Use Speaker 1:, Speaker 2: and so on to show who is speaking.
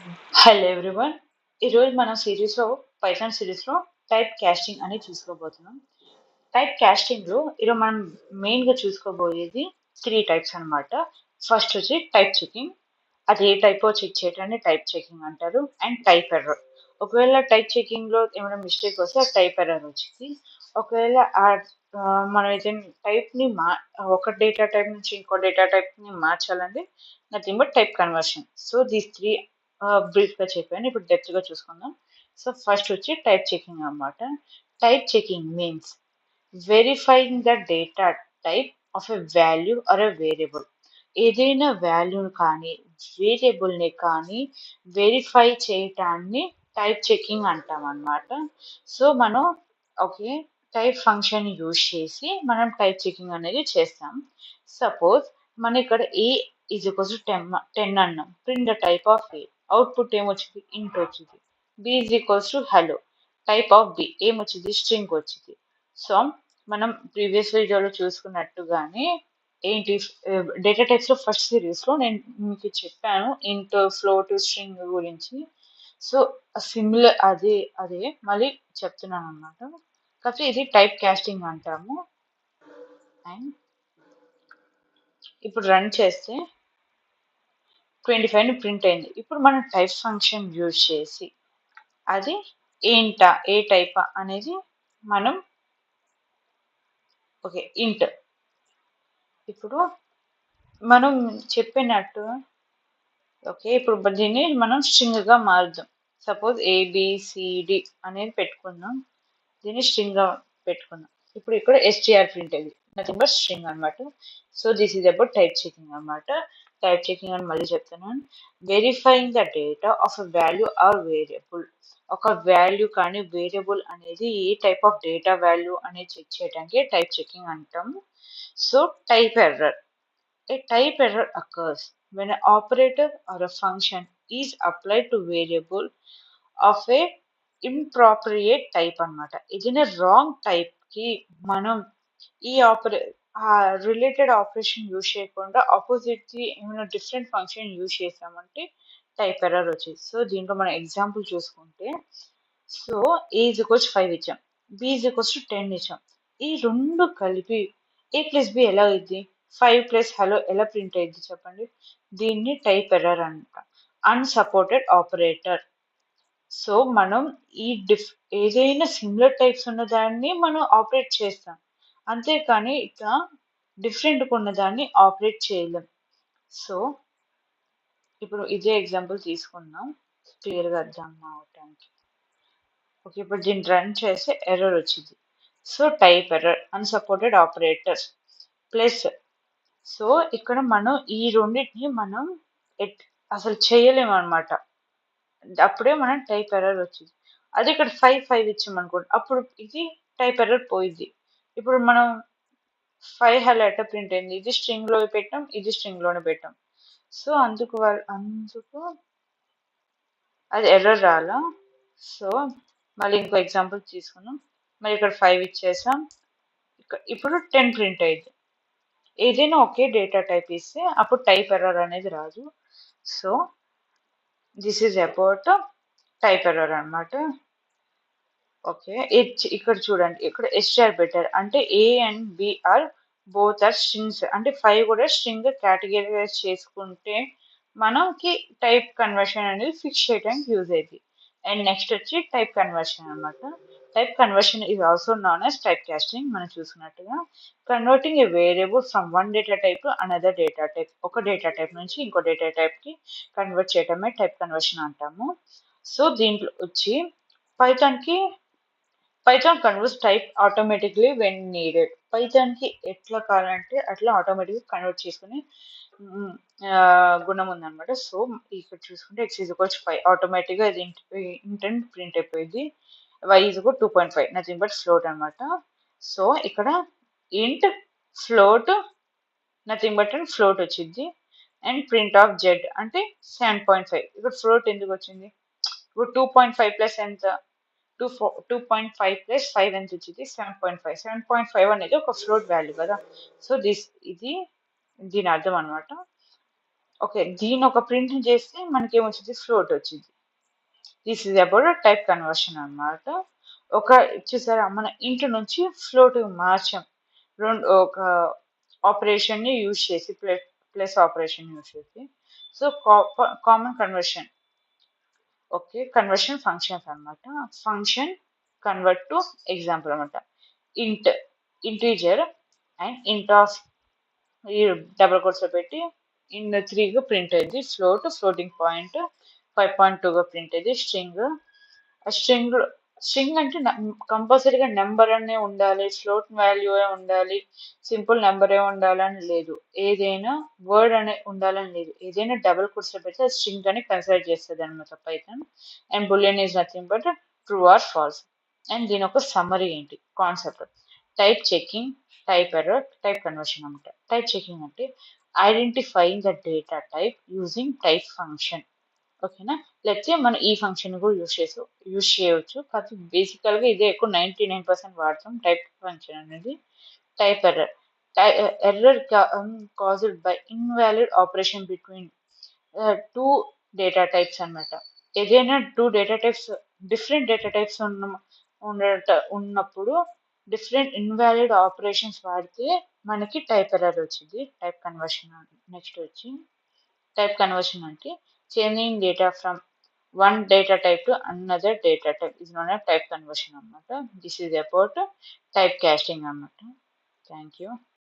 Speaker 1: Hello everyone. ఈరోజు మన సిరీస్లో పైథాన్ సిరీస్లో టైప్ కాస్టింగ్ అనేది చూసుకోబోతున్నాం. టైప్ కాస్టింగ్లో ఈరోజు మనం మెయిన్గా చూసుకోబోయేది త్రీ టైప్స్ అన్నమాట. ఫస్ట్ వచ్చి టైప్ చెకింగ్, అది ఏ టైపో చెక్ చేయడాన్ని టైప్ చెకింగ్ అంటారు. అండ్ టైప్ ఎర్రర్, ఒకవేళ టైప్ చెకింగ్లో ఏమైనా మిస్టేక్ వస్తే ఆ టైప్ ఎర్రర్ వచ్చింది. ఒకవేళ మనం ఏదైనా టైప్ని ఒక డేటా టైప్ నుంచి ఇంకో డేటా టైప్ని మార్చాలంటే nothing but type conversion. So these three బ్రీఫ్గా చెప్పాను. ఇప్పుడు డెప్త్గా చూసుకుందాం. సో ఫస్ట్ వచ్చి టైప్ చెకింగ్ అన్నమాట. Type checking means verifying the data type of a value or a variable. ఏదైనా వాల్యూని కానీ వేరియబుల్ని కానీ వెరిఫై చేయటాన్ని టైప్ చెకింగ్ అంటాం అన్నమాట. సో మనం ఓకే టైప్ ఫంక్షన్ యూజ్ చేసి మనం టైప్ చెకింగ్ అనేది చేస్తాం. సపోజ్ మన ఇక్కడ ఏ ఈజ్ ఈక్వల్స్ టు 10 అన్నాం. Print the type of A, output ఏమొచ్చింది, ఇంట్ వచ్చింది. B is equals to hello, type of B ఏమొచ్చింది, స్ట్రింగ్ వచ్చింది. సో మనం ప్రీవియస్ వీడియోలో చూసుకున్నట్టుగానే ఏంటి డేటా టైప్స్ లో ఫస్ట్ సిరీస్ లో నేను మీకు చెప్పాను ఇంట్, ఫ్లోట్, స్ట్రింగ్ గురించి. సో సిమిలర్ అదే అదే మళ్ళీ చెప్తున్నాను అనమాట. కాకపోతే ఇది టైప్ కాస్టింగ్ అంటాము. అండ్ ఇప్పుడు రన్ చేస్తే 25 ప్రింట్ అయింది. ఇప్పుడు మనం టైప్ ఫంక్షన్ యూజ్ చేసి అది ఏంటా ఏ టైపా అనేది మనం ఓకే ఇంట్, ఇప్పుడు మనం చెప్పినట్టు ఓకే ఇప్పుడు దీన్ని మనం స్ట్రింగ్ గా మారుద్దాం. సపోజ్ ఏబిసిడి అనేది పెట్టుకుందాం, దీన్ని స్ట్రింగ్ గా పెట్టుకుందాం. ఇప్పుడు ఇక్కడ ఎస్టిఆర్ ప్రింట్ అయింది, నథింగ్ బట్ స్ట్రింగ్ అనమాట. So this is about type checking అనమాట. టైప్ చెకింగ్ అని మళ్ళీ చెప్తున్నాను. Verifying the data of a value or variable. ఒక వాల్యూ కానీ వేరియబుల్ అనేది ఏ టైప్ ఆఫ్ డేటా వాల్యూ అనేది చెక్ చేయడానికి టైప్ చెకింగ్ అంటాం. So type error, a type error occurs when an operator or a function is applied to variable of a inappropriate type అన్నమాట. ఏదైనా wrong type కి మనం ఈ రిలేటెడ్ ఆపరేషన్ యూజ్ చేయకుండా opposite కి ఏమైనా డిఫరెంట్ ఫంక్షన్ యూజ్ చేసామంటే టైప్ ఎర్రర్ వచ్చేది. సో దీంట్లో మనం ఎగ్జాంపుల్ చూసుకుంటే, సో ఏ ఈజ్ ఈక్వల్స్ 5 ఇచ్చాం, బి ఈజ్ ఈక్వల్స్ టు 10 ఇచ్చాం. ఈ రెండు కలిపి ఏ ప్లస్ బి ఎలా అయింది, 5 ప్లస్ హలో ఎలా ప్రింట్ అయింది చెప్పండి. దీన్ని టైప్ ఎర్రర్ అంట, అన్సపోర్టెడ్ ఆపరేటర్. సో మనం ఈ ఏదైనా సిమిలర్ టైప్స్ ఉన్న దాన్ని మనం ఆపరేట్ చేస్తాం, అంతేకాని ఇట్లా డిఫరెంట్ ఉన్న దాన్ని ఆపరేట్ చేయలేం. సో ఇప్పుడు ఇదే ఎగ్జాంపుల్ తీసుకుందాం క్లియర్గా అర్థం అవటానికి. ఓకే ఇప్పుడు దీన్ని రన్ చేస్తే ఎర్రర్ వచ్చింది. So type error, unsupported operators plus. So ఇక్కడ మనం ఈ రెండింటిని మనం అసలు చేయలేము అనమాట. అప్పుడే మనం టైప్ ఎర్రర్ వచ్చింది. అది ఇక్కడ 5 ఇచ్చామనుకోండి, అప్పుడు ఇది టైప్ ఎర్రర్ పోయింది. ఇప్పుడు మనం 5 హలో ఎట్ట ప్రింట్ అయింది, ఇది స్ట్రింగ్ లో పెట్టాం, ఇది స్ట్రింగ్ లోనే పెట్టాం. సో అందుకు అది ఎర్రర్ రాలా. సో మళ్ళీ ఇంకో ఎగ్జాంపుల్ తీసుకున్నాం, మరి ఇక్కడ 5 ఇచ్చేసాం, ఇప్పుడు 10 ప్రింట్ అయింది. ఏదైనా ఒకే డేటా టైప్ ఇస్తే అప్పుడు టైప్ ఎర్రర్ అనేది రాదు. So this is about type error అనమాట. ఓకే ఇక్కడ చూడండి, ఇక్కడ ఎస్టిఆర్ బెటర్ అంటే A and B are both are strings, అంటే 5 కూడా స్ట్రింగ్ కేటగిరైజ్ చేసుకుంటే మనకి టైప్ కన్వర్షన్ అనేది ఫిక్స్ చేయడానికి యూజ్ అయింది. అండ్ నెక్స్ట్ వచ్చి టైప్ కన్వర్షన్ అనమాట. Type conversion is also known as type casting. మనం చూసినట్టుగా converting a variable from one data type to another data type, ఒక డేటా టైప్ నుంచి ఇంకో డేటా టైప్ కి కన్వర్ట్ చేయడమే టైప్ కన్వర్షన్ అంటాము. సో దీంట్లో వచ్చి పైథాన్ కి Python converts type automatically when needed. Python కి ఎట్లా కావాలంటే అట్లా ఆటోమేటిక్గా కన్వర్ట్ చేసుకుని గుణం ఉందన్నమాట. సో ఇక్కడ చూసుకుంటే x ఈజ్ ఈక్వల్స్ 5, ఆటోమేటిక్గా ఇది ఇంటెంట్ ప్రింట్ అయిపోయింది. y is equal 2.5, nothing but float అనమాట. సో ఇక్కడ ఇంట్ float nothing but and float వచ్చింది. అండ్ ప్రింట్ ఆఫ్ జెడ్ అంటే 7.5. ఇక్కడ ఫ్లోట్ ఎందుకు వచ్చింది, ఇప్పుడు 2.5 ప్లస్ ఎంత, 2.5 ప్లస్ 5 ఎంత వచ్చింది, 7.5. 7.5 అనేది ఒక ఫ్లోట్ వాల్యూ కదా. సో ఇది దీని అర్థం అనమాట. ఓకే, దీని ఒక ప్రింట్ చేస్తే మనకి ఏమొచ్చింది, ఫ్లోట్ వచ్చింది. This is about type conversion అన్నమాట. ఒక చూసారా, మన ఇంటి నుంచి ఫ్లోట్ మార్చాం, రెండు ఒక ఆపరేషన్ ని యూజ్ చేసి, ప్లస్ ఆపరేషన్ యూజ్ చేసి. So common conversion, okay, conversion functions అన్నమాట. ఫంక్షన్ కన్వర్ట్ టు ఎగ్జాంపుల్ అనమాట. ఇంట్ ఇంటీజర్ అండ్ ఇంట్ ఆఫ్, ఈ డబుల్ కోట్స్ లో పెట్టి ఇన్ 3గా ప్రింట్ అయింది. ఫ్లోటింగ్ పాయింట్ 5.2గా ప్రింట్ అయింది. స్ట్రింగ్ స్ట్రింగ్ అంటే కంపల్సరీగా నెంబర్ అనే ఉండాలి, ఫ్లోట్ వాల్యూ ఉండాలి, సింపుల్ నెంబరే ఉండాలని లేదు, ఏదైనా వర్డ్ అనే ఉండాలని లేదు, ఏదైనా డబుల్ కోట్స్ లో పెడితే స్ట్రింగ్ అని కన్సిడర్ చేస్తుంది అనమాట Python. And boolean is nothing but true or false. And దీని ఒక సమ్మరీ ఏంటి concept, type checking, type error, type conversion అనమాట. టైప్ చెకింగ్ అంటే identifying the data type using type function, ఓకేనా. లేకపోతే మనం ఈ ఫంక్షన్ కూడా యూజ్ చేయవచ్చు, కాకపోతే బేసికల్గా ఇదే ఎక్కువ 99% వాడతాం టైప్ ఫంక్షన్ అనేది. Type error, error caused by invalid operation between two data types అన్నమాట. ఏదైనా two data types, different data types ఉన్నప్పుడు డిఫరెంట్ ఇన్వాలిడ్ ఆపరేషన్స్ వాడితే మనకి టైప్ ఎర్రర్ వచ్చింది. టైప్ కన్వర్షన్ నెక్స్ట్ వచ్చి, టైప్ కన్వర్షన్ అంటే changing data from one data type to another data type is known as type conversion అన్నమాట. This is about type casting అన్నమాట. Thank you.